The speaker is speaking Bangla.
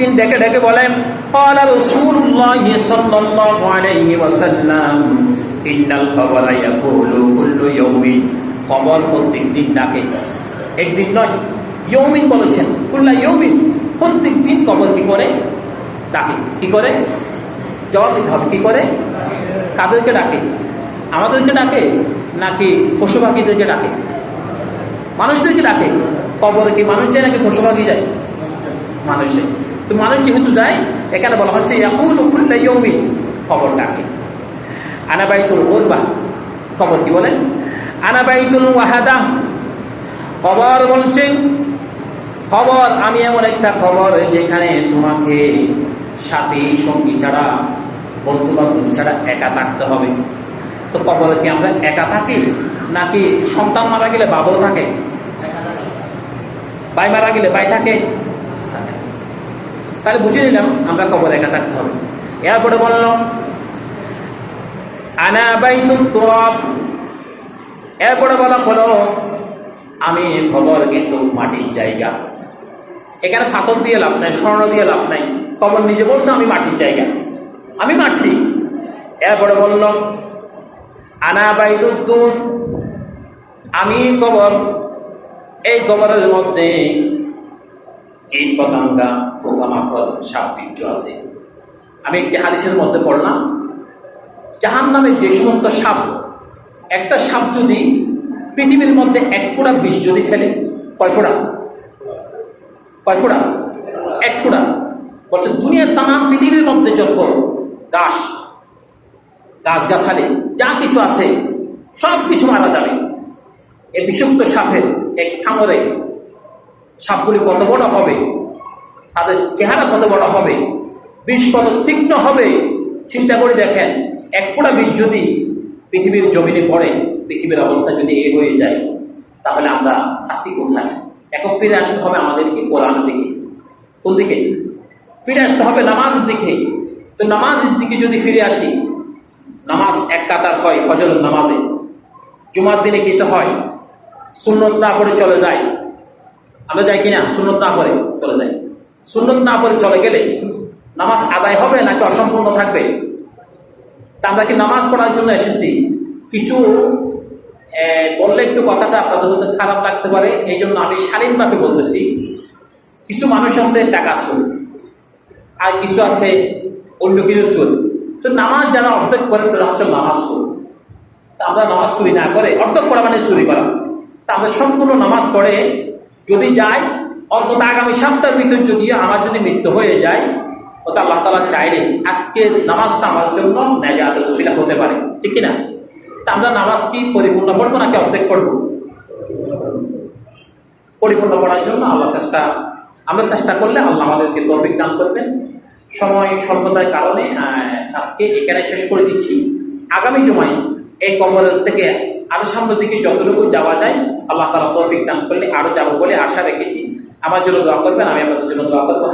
প্রত্যেকদিন ডেকে ডেকে বলেন, ক্বালা রাসূলুল্লাহ সাল্লাল্লাহু আলাইহি ওয়াসাল্লাম ইন্নাল কবরা ইয়াকুলু কুল্লু ইয়াউমিন। কবর প্রত্যেকদিন ডাকে, একদিন নয়। ইয়াউমিন বলেছেন, কুল্লা ইয়াউমিন, প্রত্যেকদিন কবর কি করে ডাকে। কি করে? জবাব দিতে হবে। কি করে? কাদেরকে ডাকে? আমাদেরকে ডাকে নাকি পশু পাখিদেরকে ডাকে? মানুষদেরকে ডাকে। কবরে কি মানুষ যায় নাকি পশু পাখি যায়? মানুষ যায়। তো মানুষ যেহেতু যায়, এখানে বলা হচ্ছে ইয়াকুলু কুল্লা ইয়াউমিন, কবর ডাকে। আনা বাইতুল গুরবা, কবর কি বলেন? আনা বাইতুল ওয়াহাদা, কবর বলছে, খবর আমি এমন একটা খবর যেখানে তোমাকে সাথী সঙ্গী ছাড়া, বন্ধু বান্ধব ছাড়া একা থাকতে হবে। তো কবরে কি আমরা একা থাকি নাকি সন্তান মারা গেলে বাবাও থাকে, ভাই মারা গেলে ভাই থাকে? তাহলে বুঝে নিলাম আমরা কবরে একা থাকতে হবে। এরপরে বলল আনা বাইতুত তুরাব, এরপরে বলা হলো আমি খবর কিন্তু মাটির জায়গা। এখানে পাথর দিয়ে লাভ নাই, স্বর্ণ দিয়ে লাভ নাই। কবর নিজে বলছে আমি মাটির জায়গা, আমি মাটি। এরপরে বলল আনা বাইতুদ দুর, আমি কবর, এই কবরের মধ্যে কীট পতঙ্গা, পোকামাকড়, সাপ বিচ্ছু আছে। আমি একটি হাদিসের মধ্যে পড়লাম, জাহান্নামের যে সমস্ত সাপ, একটা সাপ যদি পৃথিবীর মধ্যে 1 ফোঁটা বিষ যদি ফেলে, কয় ফোঁটা? কয় ফোঁটা? 1 ফোঁটা। বলছে দুনিয়ার তামাম পৃথিবীর মধ্যে যত গাছগাছালি যা কিছু আছে সব কিছু মারা যাবে এই বিষাক্ত সাপের এক কামড়ে। সাপগুলি কত বড় হবে, তাদের চেহারা কত বড় হবে, বিষ কত তীক্ষ্ণ হবে, চিন্তা করে দেখেন। 1 ফোঁটা বিষ যদি পৃথিবীর জমিনে পড়ে, পৃথিবীর অবস্থা যদি এ হয়ে যায়, তাহলে আমরা আসি কোথায়? এখন ফিরে আসতে হবে আমাদেরকে কোরআনের দিকে। কোন দিকে ফিরে আসতে হবে? নামাজের দিকে। তো নামাজের দিকে যদি ফিরে আসি, নামাজ 1 কাতার হয় ফজরের নামাজে, জুমার দিনে কিছু হয়, সুন্নত না পড়ে চলে যায়। আমরা যাই কিনা? সুন্নত না পড়ে চলে যাই। সুন্নত না পড়ে চলে গেলে নামাজ আদায় হবে নাকি অসম্পূর্ণ থাকবে? তা আমরা কি নামাজ পড়ার জন্য এসেছি? কিছু বললে একটু কথাটা আপনাদের হতে খারাপ লাগতে পারে, এই জন্য আমি শালীনভাবে বলতেছি। কিছু মানুষ আছে টাকা চোর, আর কিছু আছে অন্য কিছু চোর। তো নামাজ যারা অর্ধেক করে তারা হচ্ছে নামাজ চোর। তা আমরা নামাজ চুরি না করে, অর্ধেক করা মানে চুরি করা। তা আমরা সম্পূর্ণ নামাজ পড়ে যদি যাই, অন্তত আগামী সপ্তাহের ভিতরে যদি আমার যদি মৃত্যু হয়ে যায়, ওটা আল্লাহ তাআলা চাইলে আজকে নামাজটা আমার জন্য নেজাতের ওসিলা হতে পারে, ঠিক কিনা? তা আমরা নামাজ কি পরিপূর্ণ পড়বো নাকি অর্ধেক পড়বো? পরিপূর্ণ পড়ার জন্য আমরা চেষ্টা করলে আল্লাহ আমাদেরকে তৌফিক দান করবেন। সময় স্বল্পতার কারণে আজকে এখানে শেষ করে দিচ্ছি। আগামী জুমায় এই কবরের থেকে আরো সামনের দিকে যতটুকু যাওয়া যায় আল্লাহ তাআলা তৌফিক দান করলে আরো যাবো বলে আশা রেখেছি। আমার জন্য দোয়া করবেন, আমি আপনাদের জন্য দোয়া করবো।